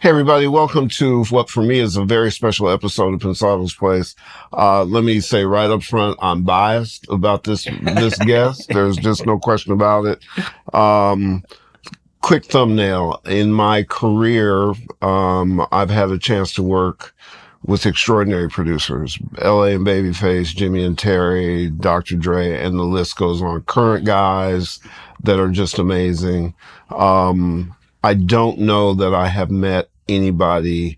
Hey everybody, welcome to what for me is a very special episode of Pensado's Place. Let me say right up front, I'm biased about this guest. There's just no question about it. Um, Quick thumbnail. In my career, I've had a chance to work with extraordinary producers, LA and Babyface, Jimmy and Terry, Dr. Dre, and the list goes on. Current guys that are just amazing. I don't know that I have met anybody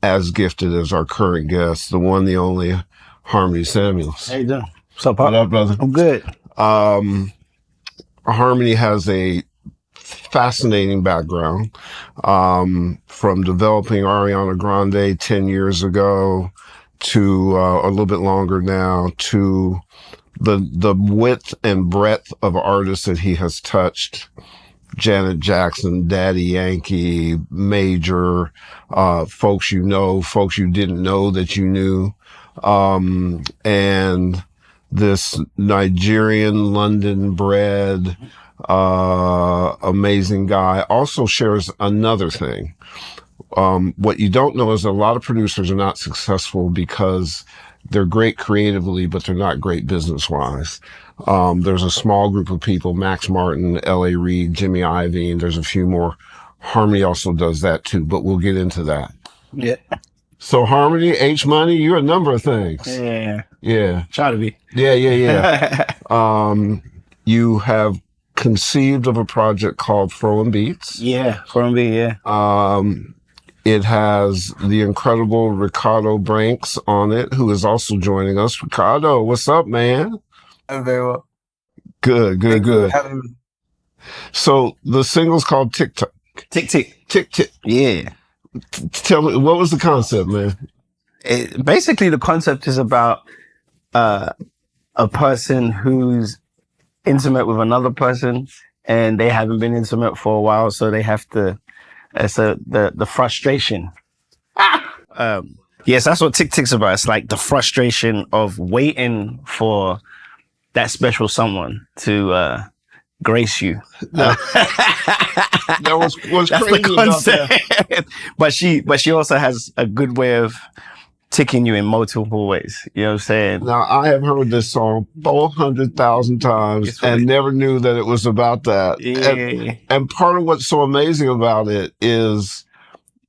as gifted as our current guest, the one, the only Harmony Samuels. How you doing? What's up, What Pop? up, brother? I'm good. Harmony has a fascinating background, from developing Ariana Grande 10 years ago to a little bit longer now, to the width and breadth of artists that he has touched. Janet Jackson, Daddy Yankee, Major, folks you know, folks you didn't know that you knew, and this Nigerian London bred amazing guy also shares another thing. What you don't know is that a lot of producers are not successful because they're great creatively, but they're not great business wise. There's a small group of people, Max Martin, L.A. Reid, Jimmy Iovine, there's a few more. Harmony also does that too, but we'll get into that. Yeah. So Harmony, H Money, you're a number of things. Yeah. Yeah. Try to be. Yeah. You have conceived of a project called Throwing Beats. Yeah. For me, yeah. It has the incredible Reekado Banks on it, who is also joining us. Reekado, what's up, man? I'm very well. Good. Thank you for having me. So the single's called Tic Tik. Tic Tik. Tic Tik. Yeah. Tell me, what was the concept, man? Basically, the concept is about a person who's intimate with another person, and they haven't been intimate for a while, so they have to. It's the frustration. Yes, that's what Tic Tik's about. It's like the frustration of waiting for that special someone to grace you. That was That's crazy the about that. concept. but she also has a good way of ticking you in multiple ways. You know what I'm saying? Now, I have heard this song 400,000 times and never knew that it was about that. Yeah. And part of what's so amazing about it is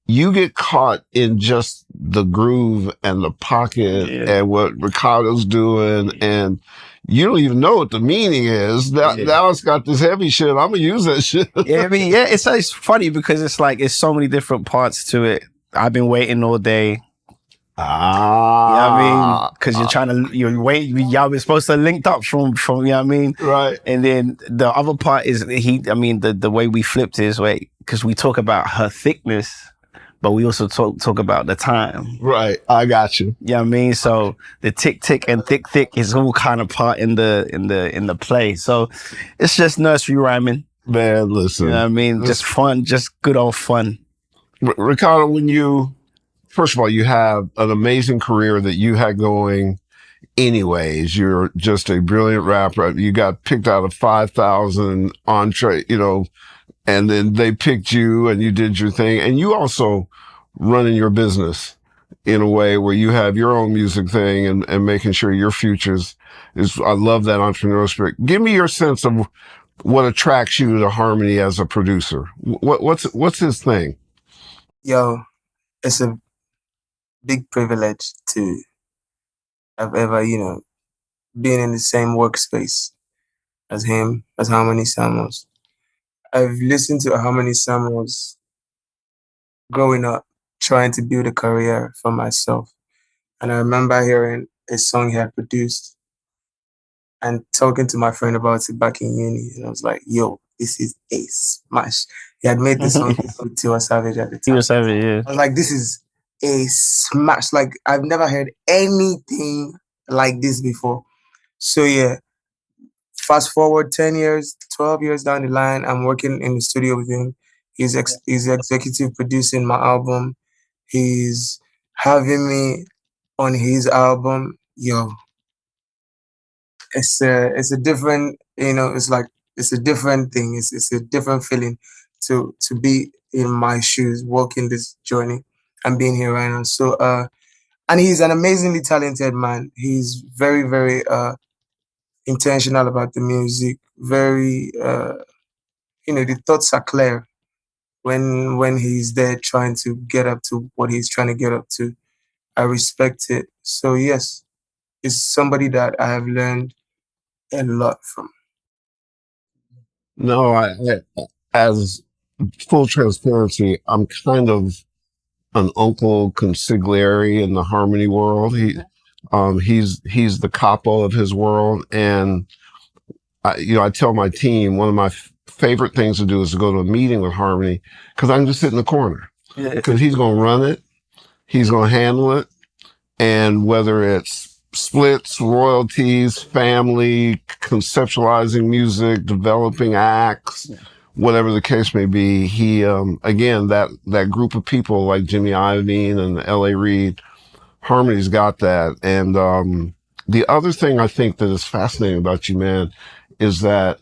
you get caught in just the groove and the pocket and what Ricardo's doing, and you don't even know what the meaning is. Now it's got this heavy shit. I'm gonna use that shit. Yeah, I mean, yeah, it's funny because it's like it's so many different parts to it. I've been waiting all day. I mean, because you're waiting. Y'all been supposed to linked up from you know what I mean, right? And then the other part is the way we flipped is because we talk about her thickness, but we also talk about the time. Right. I got you. Yeah, I mean, so the Tic Tik and thick is all kind of part in the play. So it's just nursery rhyming. Man, listen. You know what I mean? Just fun, just good old fun. Reekado, first of all, you have an amazing career that you had going anyways. You're just a brilliant rapper. You got picked out of 5,000 entree, and then they picked you and you did your thing. And you also running your business in a way where you have your own music thing and making sure your futures is, I love that entrepreneurial spirit. Give me your sense of what attracts you to Harmony as a producer. What's his thing? Yo, it's a big privilege to have ever, been in the same workspace as him, as Harmony Samuels. I've listened to Harmony Samuels growing up, trying to build a career for myself. And I remember hearing a song he had produced and talking to my friend about it back in uni. And I was like, yo, this is a smash. He had made this song with Tiwa Savage at the time. Tiwa Savage, yeah. I was like, this is a smash. Like, I've never heard anything like this before. So yeah, fast forward 10 years, 12 years down the line, I'm working in the studio with him. He's executive producing my album. He's having me on his album. Yo, it's a different, it's a different thing. It's a different feeling to be in my shoes, walking this journey, and being here right now. So and he's an amazingly talented man. He's very, very intentional about the music. Very the thoughts are clear when he's there trying to get up to what he's trying to get up to. I respect it. So yes, it's somebody that I have learned a lot from. No, as full transparency, I'm kind of an uncle consigliere in the harmony world. He's the capo of his world, and I tell my team one of my favorite things to do is to go to a meeting with Harmony because I can just sit in the corner because he's going to run it, he's going to handle it, and whether it's splits, royalties, family, conceptualizing music, developing acts, whatever the case may be, he again that group of people like Jimmy Iovine and L.A. Reid, Harmony's got that. And the other thing I think that is fascinating about you, man, is that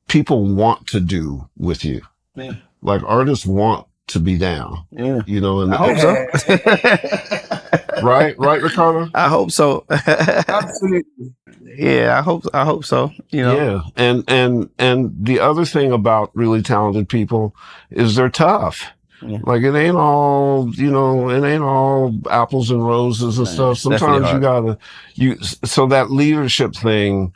people want to do with you. Yeah. Like artists want to be down. Yeah. And I hope so. Right, Reekado? I hope so. Absolutely. Yeah, I hope so. Yeah. And the other thing about really talented people is they're tough. Yeah. Like it ain't all apples and roses and stuff. Sometimes so that leadership thing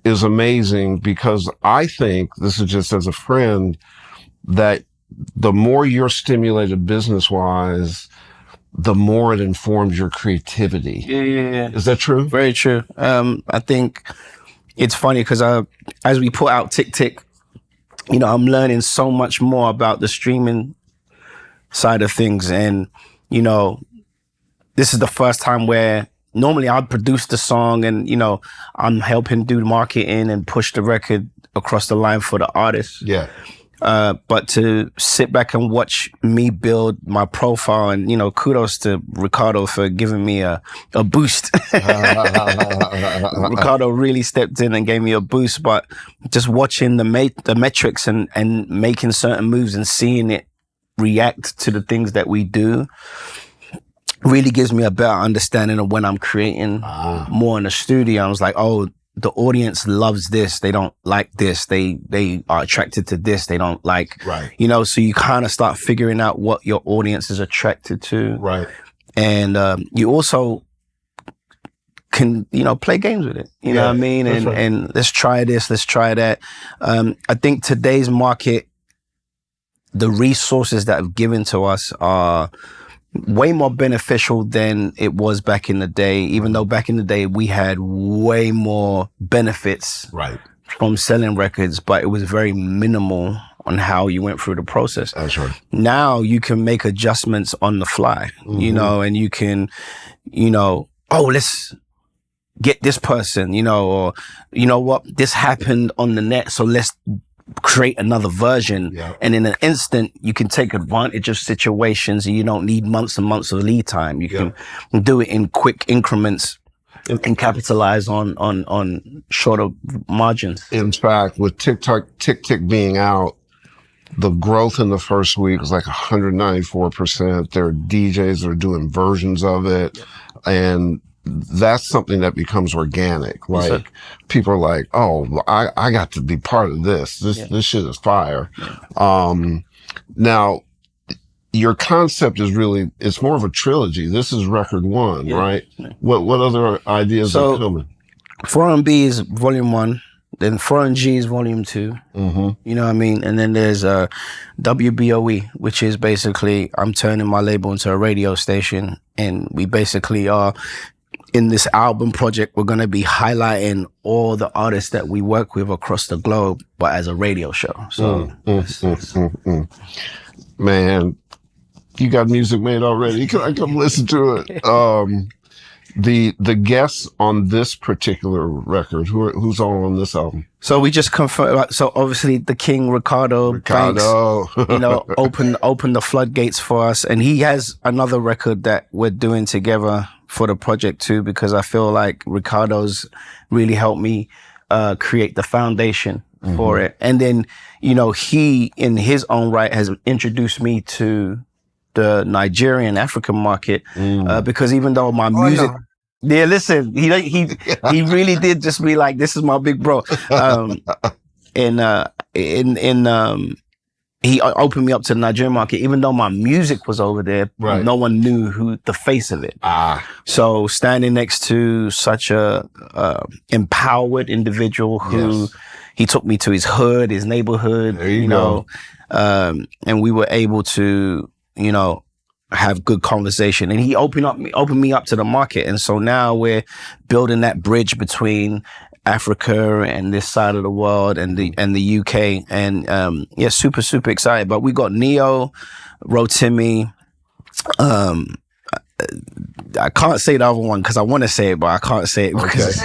is amazing because I think, this is just as a friend, that the more you're stimulated business wise, the more it informs your creativity. Yeah. Is that true? Very true. I think it's funny because as we put out Tic Tik, I'm learning so much more about the streaming side of things. And, this is the first time where normally I'd produce the song and, I'm helping do marketing and push the record across the line for the artist. Yeah. But to sit back and watch me build my profile and, kudos to Reekado for giving me a boost. Reekado really stepped in and gave me a boost, but just watching the metrics and making certain moves and seeing it react to the things that we do really gives me a better understanding of when I'm creating more in the studio. I was like, oh, the audience loves this. They don't like this. They are attracted to this. They don't like, right. So you kind of start figuring out what your audience is attracted to. Right. And you also can, play games with it. You know what I mean? And let's try this, let's try that. I think today's market, the resources that have given to us are way more beneficial than it was back in the day, even though back in the day we had way more benefits from selling records, but it was very minimal on how you went through the process. That's right. Now you can make adjustments on the fly, and you can, let's get this person, or what, this happened on the net, so let's create another version. And in an instant you can take advantage of situations and you don't need months and months of lead time. You can do it in quick increments and capitalize on shorter margins. In fact, with Tic Tik being out, the growth in the first week was like 194%. There are DJs that are doing versions of it, and that's something that becomes organic. Like people are like, oh, I got to be part of this. This shit is fire. Now your concept is really, it's more of a trilogy. This is record one, right? What other ideas are coming? 4B is volume 1. Then 4G is volume 2. You know what I mean? And then there's WBOE, which is basically I'm turning my label into a radio station, and we basically are in this album project, we're going to be highlighting all the artists that we work with across the globe, but as a radio show. So, man, you got music made already. Can I come listen to it? The guests on this particular record, who's all on this album? So we just confirmed. So obviously the King Reekado Banks, opened the floodgates for us, and he has another record that we're doing together for the project too, because I feel like Reekado's really helped me create the foundation for it. And then, he in his own right has introduced me to the Nigerian African market, because even though my music, yeah, listen, he really did just be like, this is my big bro. He opened me up to the Nigerian market, even though my music was over there. Right. No one knew who the face of it. So standing next to such a empowered individual who he took me to his hood, his neighborhood, there you go. And we were able to, have good conversation, and he opened me up to the market. And so now we're building that bridge between Africa and this side of the world and the UK. And super, super excited. But we got Neo, Rotimi, I can't say the other one because I want to say it, but I can't say it because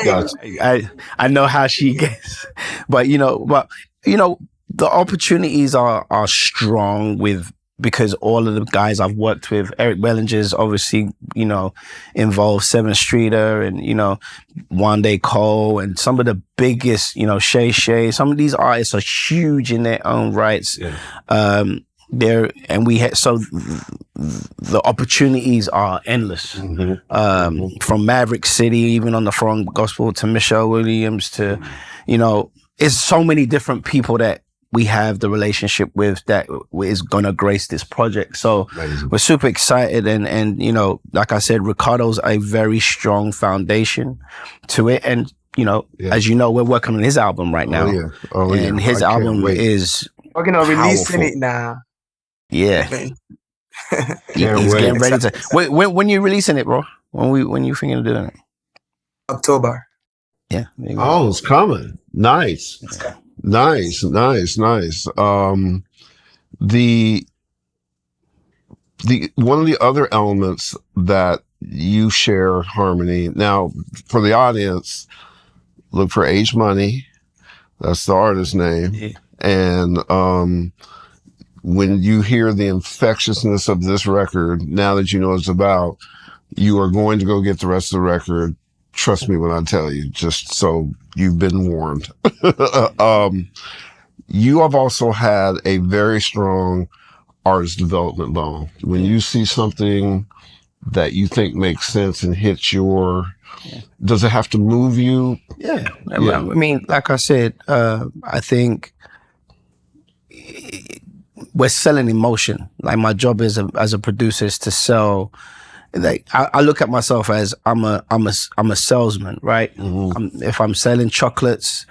I know how she gets. But the opportunities are strong because all of the guys I've worked with, Eric Bellinger's obviously, involved 7th Streeter and, Wande Cole and some of the biggest, Shay Shay. Some of these artists are huge in their own rights. Yeah. So the opportunities are endless. From Maverick City, even on the Front Gospel, to Michelle Williams, to, it's so many different people that we have the relationship with that is going to grace this project. So we're super excited. And like I said, Reekado's a very strong foundation to it. And, as you know, we're working on his album right now. And his album is working on releasing it now. Yeah. He's getting ready to. When you releasing it, bro? When you thinking of doing it? October. Yeah. Oh, it's coming. Nice. Yeah. Nice. The one of the other elements that you share harmony. Now, for the audience, look for H Money. That's the artist's name. Yeah. And when you hear the infectiousness of this record, now that you know what it's about, you are going to go get the rest of the record. Trust me when I tell you, just so you've been warned. You have also had a very strong artist development bone. When you see something that you think makes sense and hits does it have to move you? Yeah. I mean, like I said, I think we're selling emotion. Like my job as a producer is to sell. Like I look at myself as I'm a salesman, right? If I'm selling chocolates,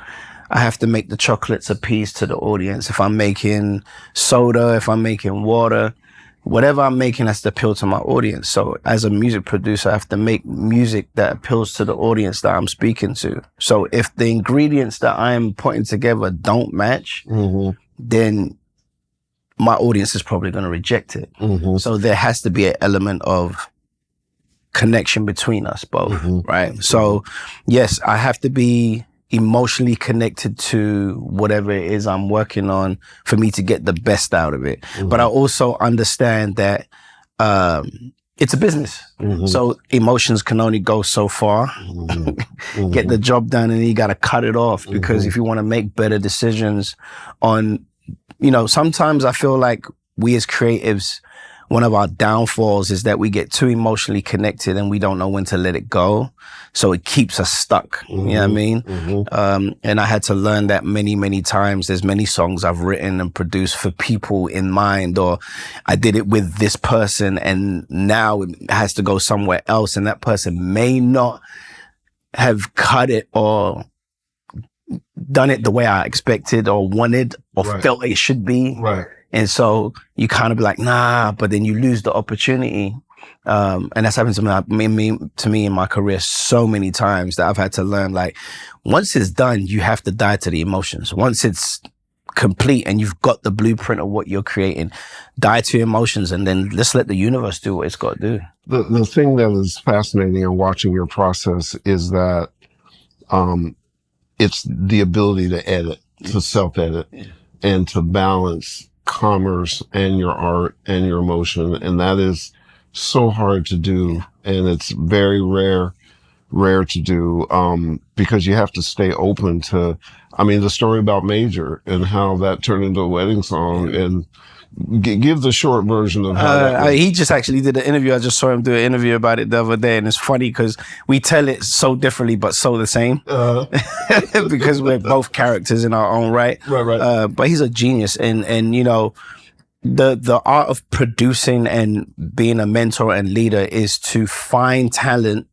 I have to make the chocolates appease to the audience. If I'm making soda, if I'm making water, whatever I'm making has to appeal to my audience. So as a music producer, I have to make music that appeals to the audience that I'm speaking to. So if the ingredients that I'm putting together don't match, then my audience is probably going to reject it. So there has to be an element of connection between us both, right? So yes, I have to be emotionally connected to whatever it is I'm working on for me to get the best out of it. But I also understand that it's a business. So emotions can only go so far. Get the job done and you got to cut it off because if you want to make better decisions on, sometimes I feel like we as creatives, one of our downfalls is that we get too emotionally connected and we don't know when to let it go. So it keeps us stuck. You know what I mean? And I had to learn that many, many times. There's many songs I've written and produced for people in mind, or I did it with this person and now it has to go somewhere else. And that person may not have cut it or done it the way I expected or wanted or felt it should be. Right. And so you kind of be like, nah, but then you lose the opportunity. And that's happened to me in my career so many times that I've had to learn, like, once it's done, you have to die to the emotions. Once it's complete and you've got the blueprint of what you're creating, die to your emotions and then just let the universe do what it's got to do. The thing that is fascinating in watching your process is that it's the ability to edit, to self-edit, and to balance commerce and your art and your emotion. And that is so hard to do. And it's very rare rare to do, because you have to stay open to, I mean, the story about Major and how that turned into a wedding song, and give the short version of how that was. He just actually did an interview. I just saw him do an interview about it the other day, and it's funny because we tell it so differently but so the same, because we're both characters in our own right. Right. But he's a genius, and you know, the art of producing and being a mentor and leader is to find talent,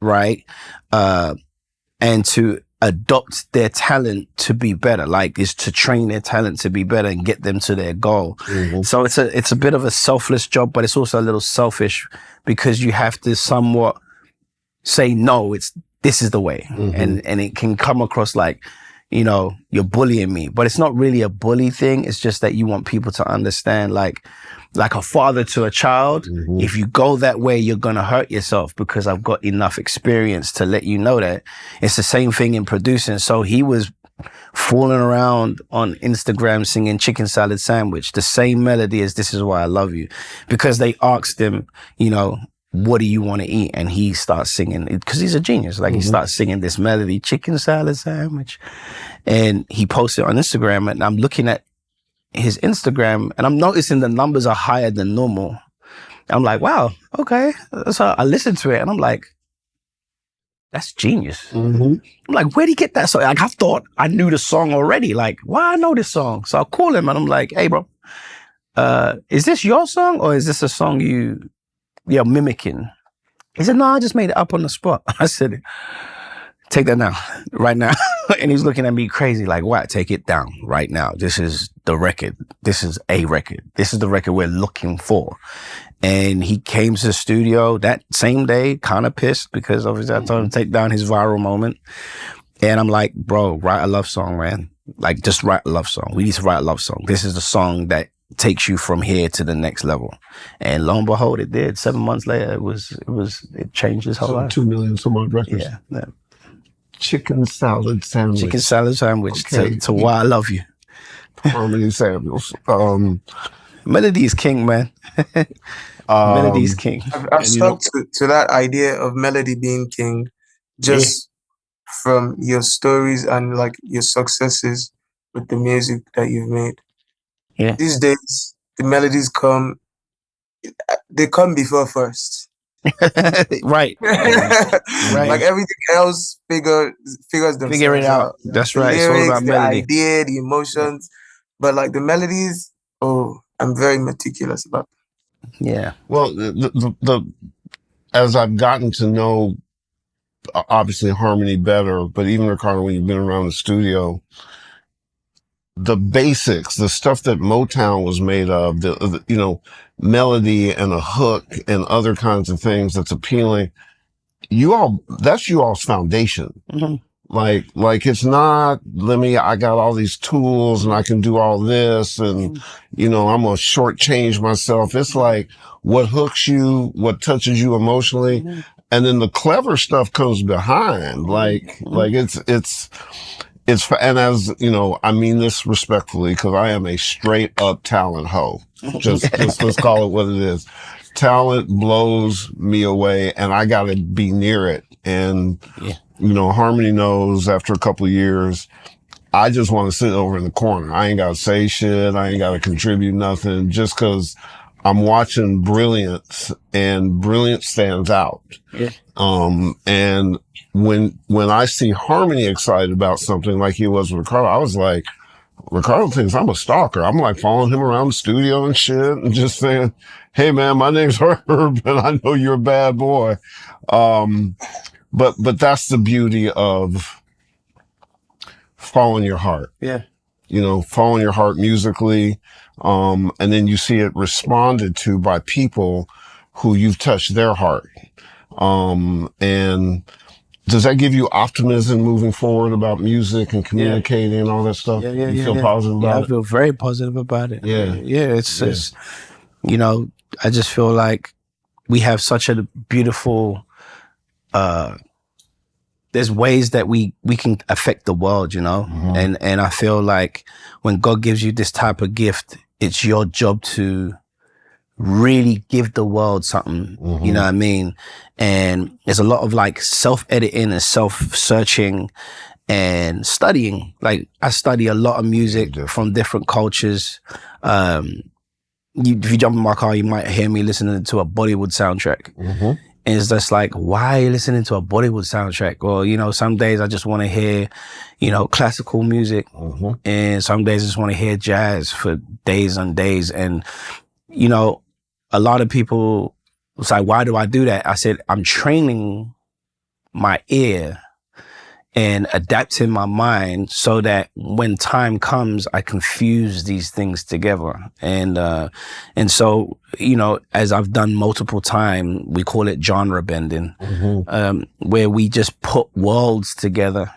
right, and to adopt their talent to be better, like is to train their talent to be better and get them to their goal. So it's a bit of a selfless job, but it's also a little selfish because you have to somewhat say, no, this is the way. And it can come across like, you know, you're bullying me, but it's not really a bully thing. It's just that you want people to understand, like a father to a child, if you go that way, you're going to hurt yourself, because I've got enough experience to let you know that. It's the same thing in producing. So he was fooling around on Instagram singing Chicken Salad Sandwich, the same melody as This Is Why I Love You, because they asked him, you know, what do you want to eat? And he starts singing, because he's a genius. Like he starts singing this melody, Chicken Salad Sandwich. And he posted on Instagram, and I'm looking at his Instagram and I'm noticing the numbers are higher than normal. I'm like, wow, okay. So I listened to it and I'm like, that's genius. I'm like, where'd he get that song? Like, I thought I knew the song already. Like, why I know this song? So I call him and I'm like, hey, bro, is this your song or is this a song you're mimicking? He said, no, I just made it up on the spot. I said, take that down right now. And he's looking at me crazy, like, what? Take it down right now. This is the record. This is a record. This is the record we're looking for. And he came to the studio that same day, kind of pissed, because obviously I told him to take down his viral moment. And I'm like, bro, write a love song, man. Like, just write a love song. We need to write a love song. This is the song that takes you from here to the next level. And lo and behold, it did. 7 months later, it changed his whole life. 2 million some odd records. Yeah. Chicken Salad Sandwich. Chicken Salad Sandwich, Okay. to Why I Love You. Harmony Samuels. Melody is king, man. Melody is king. I've stuck to that idea of melody being king just from your stories and like your successes with the music that you've made. Yeah. These days, the melodies they come before first. Right. Like everything else figures themselves Figure it out. That's right. Lyrics, it's all about melody. The idea, the emotions, but like the melodies, I'm very meticulous about them. Yeah. Well, as I've gotten to know, obviously Harmony better, but even Reekado, when you've been around the studio, the basics, the stuff that Motown was made of, the you know, melody and a hook and other kinds of things that's appealing. That's you all's foundation. Like it's not, I got all these tools and I can do all this and, you know, I'm going to shortchange myself. It's like what hooks you, what touches you emotionally. And then the clever stuff comes behind. Like it's, and as you know, I mean this respectfully, because I am a straight up talent hoe. Just let's call it what it is. Talent blows me away, and I got to be near it. And you know, Harmony knows after a couple of years, I just want to sit over in the corner. I ain't got to say shit. I ain't got to contribute nothing. Just because I'm watching brilliance, and brilliance stands out. And when I see Harmony excited about something like he was with Reekado, I was like, Reekado thinks I'm a stalker. I'm like following him around the studio and shit and just saying, hey man, my name's Herb and I know you're a bad boy. But that's the beauty of following your heart. Yeah. You know, following your heart musically. And then you see it responded to by people who you've touched their heart. And does that give you optimism moving forward about music and communicating and all that stuff? You feel positive about it? I feel very positive about it. Yeah. It's, you know, I just feel like we have such a beautiful, there's ways that we can affect the world, you know? And I feel like when God gives you this type of gift, it's your job to really give the world something, you know what I mean? And there's a lot of like self-editing and self-searching and studying. Like I study a lot of music from different cultures. If you jump in my car, you might hear me listening to a Bollywood soundtrack. And it's just like, why are you listening to a Bollywood soundtrack? Or, you know, some days I just want to hear, you know, classical music. And some days I just want to hear jazz for days and days. And, you know, a lot of people was like, why do I do that? I said, I'm training my ear and adapting my mind so that when time comes, I can fuse these things together. And so, you know, as I've done multiple times, we call it genre bending, where we just put worlds together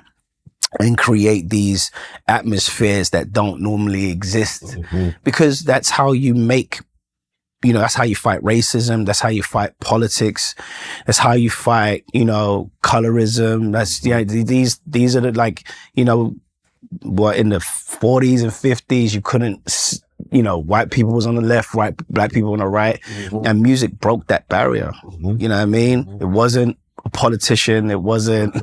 and create these atmospheres that don't normally exist, because that's how you make, you know, that's how you fight racism. That's how you fight politics. That's how you fight, you know, colorism. That's, you know, these are the, like, you know, what in the 40s and 50s, you couldn't, you know, white people was on the left, black people on the right. And music broke that barrier. You know what I mean? It wasn't a politician. It wasn't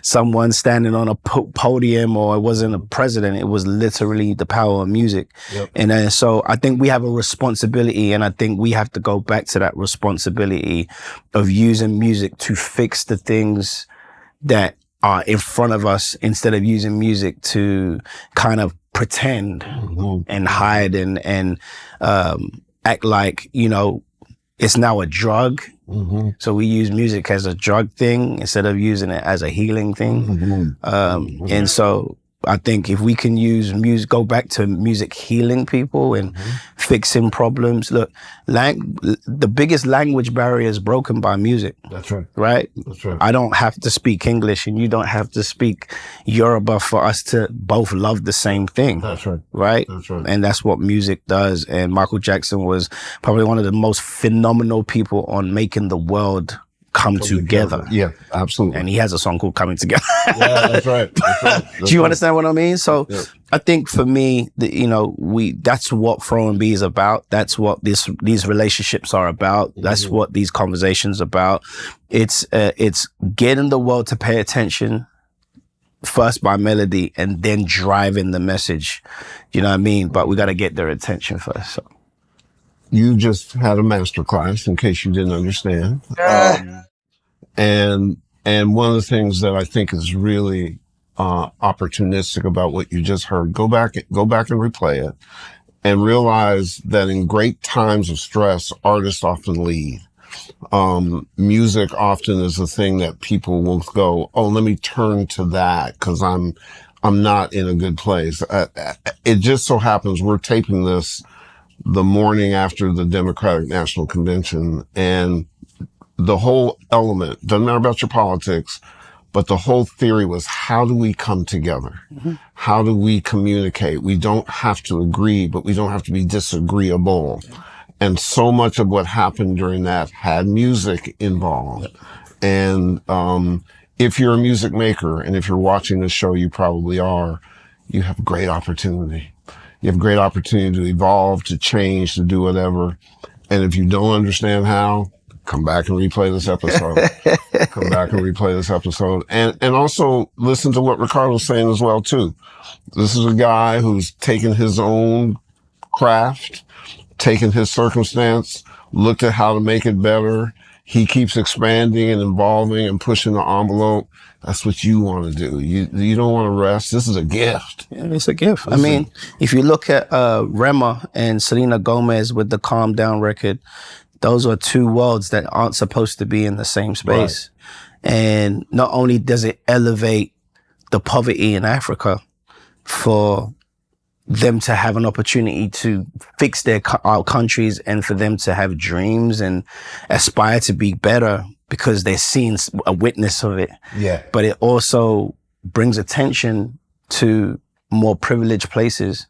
someone standing on a podium, or it wasn't a president. It was literally the power of music. And so I think we have a responsibility, and I think we have to go back to that responsibility of using music to fix the things that are in front of us, instead of using music to kind of pretend and hide and act like, you know, it's now a drug. So we use music as a drug thing instead of using it as a healing thing. And so I think if we can use music, go back to music healing people and fixing problems. Look, the biggest language barrier is broken by music. That's right. Right? That's right. I don't have to speak English and you don't have to speak Yoruba for us to both love the same thing. That's right. Right? That's right. And that's what music does. And Michael Jackson was probably one of the most phenomenal people on making the world come together. Yeah, absolutely. And he has a song called Coming Together. Yeah, that's right. That's right. Do you understand what I mean? So I think for me, you know, that's what Throw and B is about. That's what these relationships are about. That's what these conversations about. It's getting the world to pay attention first by melody and then driving the message. You know what I mean? But we got to get their attention first. So. You just had a masterclass, in case you didn't understand. And one of the things that I think is really opportunistic about what you just heard, go back and replay it, and realize that in great times of stress, artists often lead. Music often is the thing that people will go, oh, let me turn to that because I'm not in a good place. It just so happens we're taping this the morning after the Democratic National Convention, and the whole element, doesn't matter about your politics, but the whole theory was, how do we come together? How do we communicate? We don't have to agree, but we don't have to be disagreeable. And so much of what happened during that had music involved. And if you're a music maker, and if you're watching this show, you probably are, you have great opportunity. You have great opportunity to evolve, to change, to do whatever. And if you don't understand how, come back and replay this episode. Come back and replay this episode. And also listen to what Reekado's saying as well, too. This is a guy who's taken his own craft, taken his circumstance, looked at how to make it better. He keeps expanding and evolving and pushing the envelope. That's what you want to do. You don't want to rest. This is a gift. Yeah, it's a gift. I mean, if you look at Rema and Selena Gomez with the Calm Down record, those are two worlds that aren't supposed to be in the same space. Right. And not only does it elevate the poverty in Africa for them to have an opportunity to fix our countries and for them to have dreams and aspire to be better because they're seeing a witness of it. Yeah. But it also brings attention to more privileged places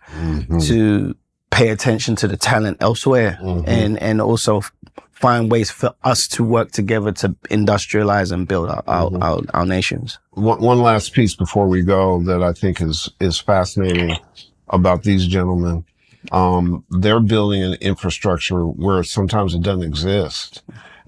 to pay attention to the talent elsewhere and also find ways for us to work together to industrialize and build our nations. One last piece before we go that I think is fascinating about these gentlemen They're building an infrastructure where sometimes it doesn't exist.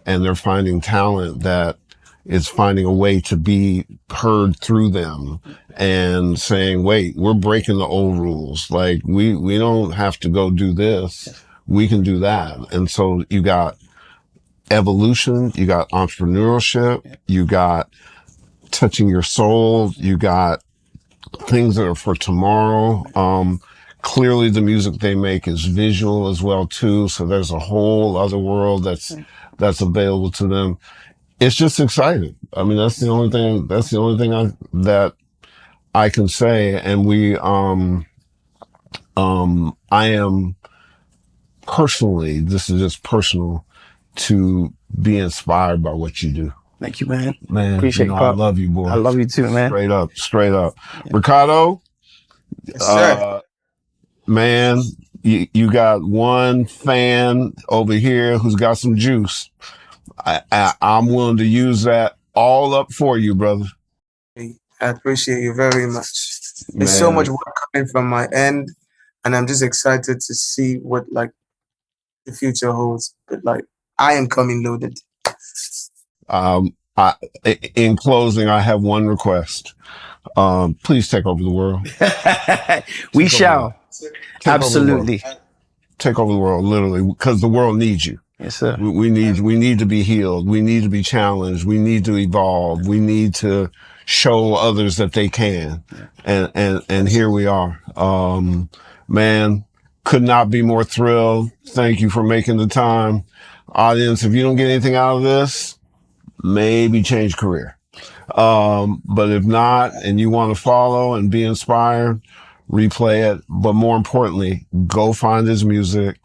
And they're finding talent that is finding a way to be heard through them and saying, wait, we're breaking the old rules. Like we don't have to go do this. We can do that. And so you got evolution, you got entrepreneurship, you got touching your soul, you got things that are for tomorrow. Clearly the music they make is visual as well too. So there's a whole other world that's available to them. It's just exciting. I mean, that's the only thing that I can say. And I am personally, this is just personal, to be inspired by what you do. Thank you, man. Man, Appreciate you know, it, I Pop. love you, boy. I love you too, man. Straight up. Reekado, Yes, sir. man, you got one fan over here who's got some juice. I'm willing to use that all up for you, brother. I appreciate you very much. Man. There's so much work coming from my end, and I'm just excited to see what like the future holds. But like, I am coming loaded. In closing, I have one request. Please take over the world. We shall. Absolutely. Take over the world, literally, because the world needs you. Yes, sir. We need to be healed. We need to be challenged. We need to evolve. We need to show others that they can. And here we are. Man, could not be more thrilled. Thank you for making the time. Audience, if you don't get anything out of this, maybe change career. But if not, and you want to follow and be inspired, replay it. But more importantly, go find his music,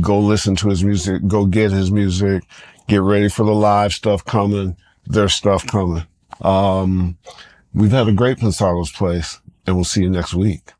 go listen to his music, go get his music, get ready for the live stuff coming. There's stuff coming. We've had a great Pensado's Place, and we'll see you next week.